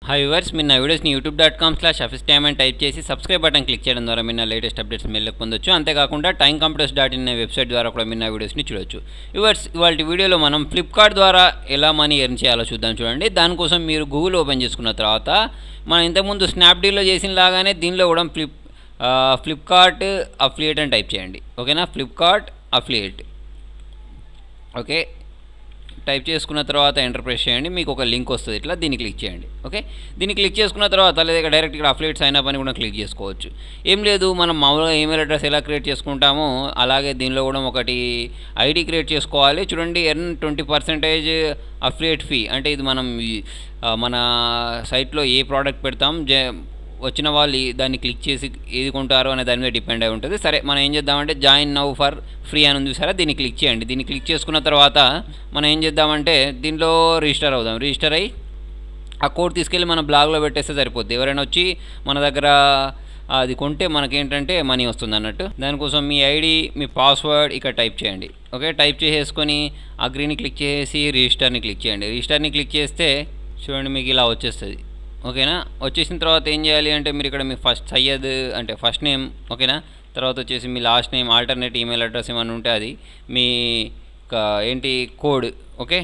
Hi viewers, మీరు నా వీడియోస్ని youtube.com/officetime అని టైప్ చేసి సబ్స్క్రైబ్ బటన్ క్లిక్ చేయడం ద్వారా మీరు నా లేటెస్ట్ అప్డేట్స్ మెయిల్కి పొందొచ్చు. అంతేకాకుండా timecomputers.in అనే వెబ్సైట్ ద్వారా కూడా మీరు నా వీడియోస్ని చూడొచ్చు. వ్యూవర్స్, ఇవాళ వీడియోలో మనం ఫ్లిప్కార్ట్ ద్వారా ఎలా మనీ ఎర్న్ చేయాలో చూద్దాం. చూడండి, దానికోసం మీరు గూగుల్ ఓపెన్ చేసుకున్న తర్వాత మనం ఇంతకుముందు స్నాప్డీల్లో చేసిన లాగానే దీనిలో కూడా ఫ్లిప్కార్ట్ అఫిలియేట్ అని టైప్ చేయండి. ఓకేనా, ఫ్లిప్కార్ట్ అఫిలియేట్. ఓకే, టైప్ చేసుకున్న తర్వాత ఎంటర్ ప్రెస్ చేయండి. మీకు ఒక లింక్ వస్తుంది, ఇట్లా దీన్ని క్లిక్ చేయండి. ఓకే, దీన్ని క్లిక్ చేసుకున్న తర్వాత లేదా డైరెక్ట్ ఇక్కడ అఫిలియేట్ సైన్ అప్ అని కూడా క్లిక్ చేసుకోవచ్చు. ఏం లేదు, మనం మామూలుగా ఈమెయిల్ అడ్రస్ ఎలా క్రియేట్ చేసుకుంటామో అలాగే దీనిలో కూడా ఒకటి ఐడి క్రియేట్ చేసుకోవాలి. చూడండి, ఎర్న్ 20% అఫిలియేట్ ఫీ. అంటే ఇది మనం మన సైట్లో ఏ ప్రోడక్ట్ పెడతాం వచ్చిన వాళ్ళు దాన్ని క్లిక్ చేసి ఏది కొంటారో అనే దాని మీద డిపెండ్ అయి ఉంటుంది. సరే, మనం ఏం చేద్దామంటే జాయిన్ నౌ ఫర్ ఫ్రీ అని ఉంది సరే, దీన్ని క్లిక్ చేయండి. దీన్ని క్లిక్ చేసుకున్న తర్వాత మనం ఏం చేద్దామంటే దీనిలో రిజిస్టర్ అవుదాం. రిజిస్టర్ అయ్యి ఆ కోడ్ తీసుకెళ్ళి మన బ్లాగ్లో పెట్టేస్తే సరిపోద్ది. ఎవరైనా వచ్చి మన దగ్గర అది కొంటే మనకేంటంటే మనీ వస్తుంది అన్నట్టు. దానికోసం మీ ఐడి, మీ పాస్వర్డ్ ఇక్కడ టైప్ చేయండి. ఓకే, టైప్ చేసేసుకొని అగ్రీని క్లిక్ చేసి రిజిస్టర్ని క్లిక్ చేయండి. రిజిస్టర్ని క్లిక్ చేస్తే చూడండి మీకు ఇలా వచ్చేస్తుంది. ఓకేనా, వచ్చేసిన తర్వాత ఏం చేయాలి అంటే మీరు ఇక్కడ మీ సయ్యద్ అంటే ఫస్ట్ నేమ్, ఓకేనా, తర్వాత వచ్చేసి మీ last name, alternate email address ఏమైనా ఉంటే అది, మీ ఏంటి కోడ్, ఓకే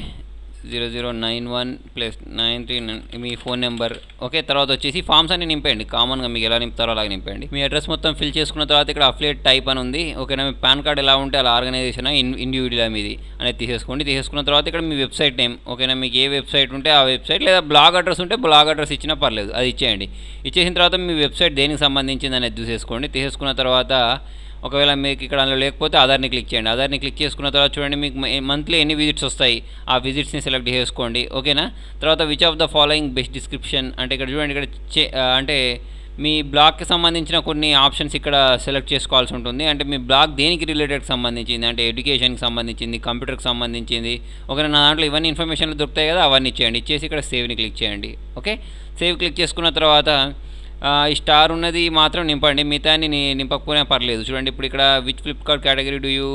0091+939 మీ ఫోన్ నెంబర్. ఓకే, తర్వాత వచ్చేసి ఫామ్స్ అన్ని నింపండి. కామన్గా మీకు ఎలా నింపుతారో అలాగే నింపండి. మీ అడ్రస్ మొత్తం ఫిల్ చేసుకున్న తర్వాత ఇక్కడ అఫిలియేట్ టైప్ అని ఉంది. ఓకేనా, మీ పాన్ కార్డ్ ఎలా ఉంటే అలా ఆర్గనైజేషన్ ఇండివిజువల్ మీది అనేది తీసేసుకోండి. తీసుకున్న తర్వాత ఇక్కడ మీ వెబ్సైట్ నేమ్, ఓకేనా, మీకు ఏ వెబ్సైట్ ఉంటే ఆ వెబ్సైట్, లేదా బ్లాగ్ అడ్రస్ ఉంటే బ్లాగ్ అడ్రస్ ఇచ్చినా పర్లేదు, అది ఇచ్చేయండి. ఇచ్చేసిన తర్వాత మీ వెబ్సైట్ దేనికి సంబంధించింది అనేది తీసేసుకోండి. తీసేసుకున్న తర్వాత ఒకవేళ మీకు ఇక్కడ అందులో లేకపోతే ఆధార్ని క్లిక్ చేయండి. ఆధార్ని క్లిక్ చేసుకున్న తర్వాత చూడండి మీకు మంత్లీ ఎన్ని విజిట్స్ వస్తాయి, ఆ విజిట్స్ని సెలెక్ట్ చేసుకోండి. ఓకేనా, తర్వాత which of the following best description అంటే ఇక్కడ చూడండి, ఇక్కడ అంటే మీ బ్లాగ్కి సంబంధించిన కొన్ని ఆప్షన్స్ ఇక్కడ సెలెక్ట్ చేసుకోవాల్సి ఉంటుంది. అంటే మీ బ్లాగ్ దేనికి రిలేటెడ్కి సంబంధించింది, అంటే ఎడ్యుకేషన్కి సంబంధించింది, కంప్యూటర్కి సంబంధించింది. ఓకేనా, నా దాంట్లో ఇవన్నీ ఇన్ఫర్మేషన్లు దొరుకుతాయి కదా, అవన్నీ ఇచ్చేయండి. ఇచ్చేసి ఇక్కడ సేవ్ని క్లిక్ చేయండి. ఓకే, సేవ్ క్లిక్ చేసుకున్న తర్వాత ఈ స్టార్ ఉన్నది మాత్రం నింపండి, మిగతాన్ని నింపకపోయినా పర్లేదు. చూడండి, ఇప్పుడు ఇక్కడ which Flipkart category do you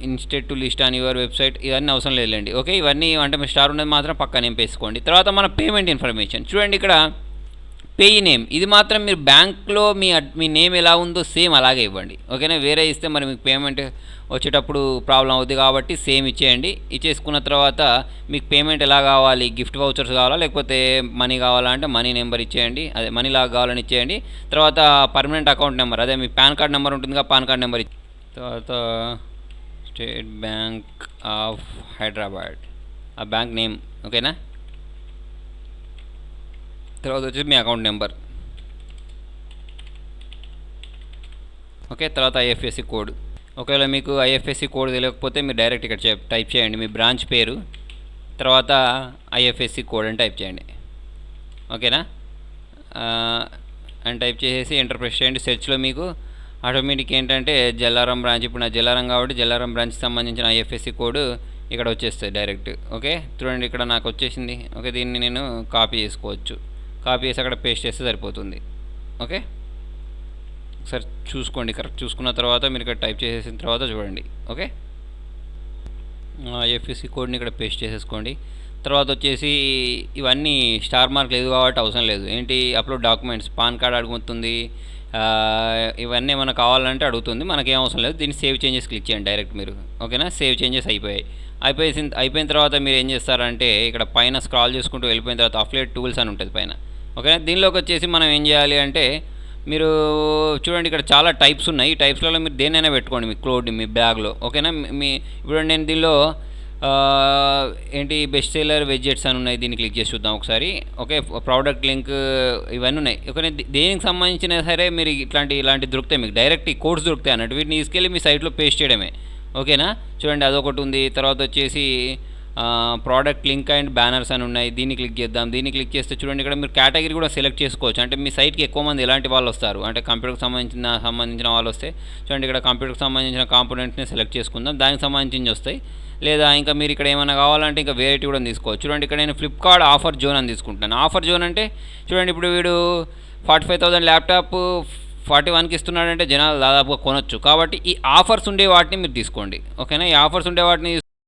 instead to list on your website, ఇవన్నీ అవసరం లేదులేండి. ఓకే, ఇవన్నీ అంటే మీ స్టార్ ఉన్నది మాత్రం పక్కా నింపేసుకోండి. తర్వాత మన పేమెంట్ ఇన్ఫర్మేషన్ చూడండి, ఇక్కడ పేయి నేమ్, ఇది మాత్రం మీరు బ్యాంక్లో మీ నేమ్ ఎలా ఉందో సేమ్ అలాగే ఇవ్వండి. ఓకేనా, వేరే ఇస్తే మరి మీకు పేమెంట్ వచ్చేటప్పుడు ప్రాబ్లం అవుతుంది కాబట్టి సేమ్ ఇచ్చేయండి. ఇచ్చేసుకున్న తర్వాత మీకు పేమెంట్ ఎలా కావాలి, గిఫ్ట్ వౌచర్స్ కావాలా లేకపోతే మనీ కావాలా అంటే మనీ నెంబర్ ఇచ్చేయండి, అదే మనీ లాగా కావాలని ఇచ్చేయండి. తర్వాత పర్మనెంట్ అకౌంట్ నెంబర్, అదే మీ పాన్ కార్డ్ నెంబర్ ఉంటుందిగా, పాన్ కార్డ్ నెంబర్. తర్వాత స్టేట్ బ్యాంక్ ఆఫ్ హైదరాబాద్ ఆ బ్యాంక్ నేమ్. ఓకేనా, తర్వాత వచ్చి మీ అకౌంట్ నెంబర్. ఓకే, తర్వాత ఐఎఫ్ఎస్సి కోడ్. ఒకవేళ మీకు ఐఎఫ్ఎస్సి కోడ్ తెలియకపోతే మీరు డైరెక్ట్ ఇక్కడ టైప్ చేయండి మీ బ్రాంచ్ పేరు, తర్వాత ఐఎఫ్ఎస్సి కోడ్ అని టైప్ చేయండి. ఓకేనా, అని టైప్ చేసేసి ఎంటర్ ప్రెస్ చేయండి. సెర్చ్లో మీకు ఆటోమేటిక్ ఏంటంటే జల్లారం బ్రాంచ్, ఇప్పుడు నా జల్లారం కాబట్టి జల్లారం బ్రాంచ్కి సంబంధించిన ఐఎఫ్ఎస్సి కోడ్ ఇక్కడ వచ్చేస్తుంది డైరెక్ట్. ఓకే, చూడండి ఇక్కడ నాకు వచ్చేసింది. ఓకే, దీన్ని నేను కాపీ చేసుకోవచ్చు. కాపీ చేసి అక్కడ పేస్ట్ చేస్తే సరిపోతుంది. ఓకే, ఒకసారి చూసుకోండి, కరెక్ట్ చూసుకున్న తర్వాత మీరు ఇక్కడ టైప్ చేసేసిన తర్వాత చూడండి. ఓకే, ఐఎఫ్ఎస్సి కోడ్ని ఇక్కడ పేస్ట్ చేసేసుకోండి. తర్వాత వచ్చేసి ఇవన్నీ స్టార్ మార్క్ లేదు కాబట్టి అవసరం లేదు. ఏంటి అప్లోడ్ డాక్యుమెంట్స్, పాన్ కార్డ్ అడుగుతుంది, ఇవన్నీ ఏమైనా కావాలంటే అడుగుతుంది, మనకేం అవసరం లేదు. దీన్ని సేవ్ చేంజెస్ క్లిక్ చేయండి డైరెక్ట్ మీరు. ఓకేనా, సేవ్ చేంజెస్ అయిపోయిన తర్వాత మీరు ఏం చేస్తారంటే ఇక్కడ పైన స్క్రాల్ చేసుకుంటూ వెళ్ళిపోయిన తర్వాత అఫిలియేట్ టూల్స్ అని ఉంటుంది పైన. ఓకేనా, దీనిలోకి వచ్చేసి మనం ఏం చేయాలి అంటే మీరు చూడండి ఇక్కడ చాలా టైప్స్ ఉన్నాయి. ఈ టైప్స్లలో మీరు దేనైనా పెట్టుకోండి మీ క్లోడ్ మీ బ్యాగ్లో. ఓకేనా, ఇప్పుడు నేను దీనిలో ఏంటి బెస్ట్ సెల్లర్ వెడ్జెట్స్ అని ఉన్నాయి, దీన్ని క్లిక్ చేసి చూద్దాం ఒకసారి. ఓకే, ప్రోడక్ట్ లింక్ ఇవన్నీ ఉన్నాయి. ఓకే, దేనికి సంబంధించిన సరే మీరు ఇలాంటి దొరుకుతాయి, మీకు డైరెక్ట్ ఈ కోడ్స్ దొరుకుతాయి అన్నట్టు. వీటిని తీసుకెళ్ళి మీ సైట్లో పేస్ట్ చేయడమే. ఓకేనా, చూడండి అదొకటి ఉంది. తర్వాత వచ్చేసి ప్రోడక్ట్ లింక్ అండ్ బ్యానర్స్ అని ఉన్నాయి, దీన్ని క్లిక్ చేద్దాం. దీన్ని క్లిక్ చేస్తే చూడండి ఇక్కడ మీరు కేటగిరీ కూడా సెలెక్ట్ చేసుకోవచ్చు. అంటే మీ సైట్కి ఎక్కువ మంది ఎలాంటి వాళ్ళు వస్తారు, అంటే కంప్యూటర్కి సంబంధించిన వాళ్ళు వస్తే చూడండి ఇక్కడ కంప్యూటర్కి సంబంధించిన కాంపోనెంట్స్ని సెలెక్ట్ చేసుకుందాం, దానికి సంబంధించి వస్తాయి. లేదా ఇంకా మీరు ఇక్కడ ఏమైనా కావాలంటే ఇంకా వేరేటి కూడా తీసుకోవచ్చు. చూడండి ఇక్కడ నేను ఫ్లిప్కార్ట్ ఆఫర్ జోన్ అని తీసుకుంటాను. ఆఫర్ జోన్ అంటే చూడండి ఇప్పుడు వీడు 45,000 ల్యాప్టాప్ 41కి ఇస్తున్నాడంటే జనాలు దాదాపుగా కొనొచ్చు. కాబట్టి ఈ ఆఫర్స్ ఉండే వాటిని మీరు తీసుకోండి. ఓకేనా, ఈ ఆఫర్స్ ఉండే వాటిని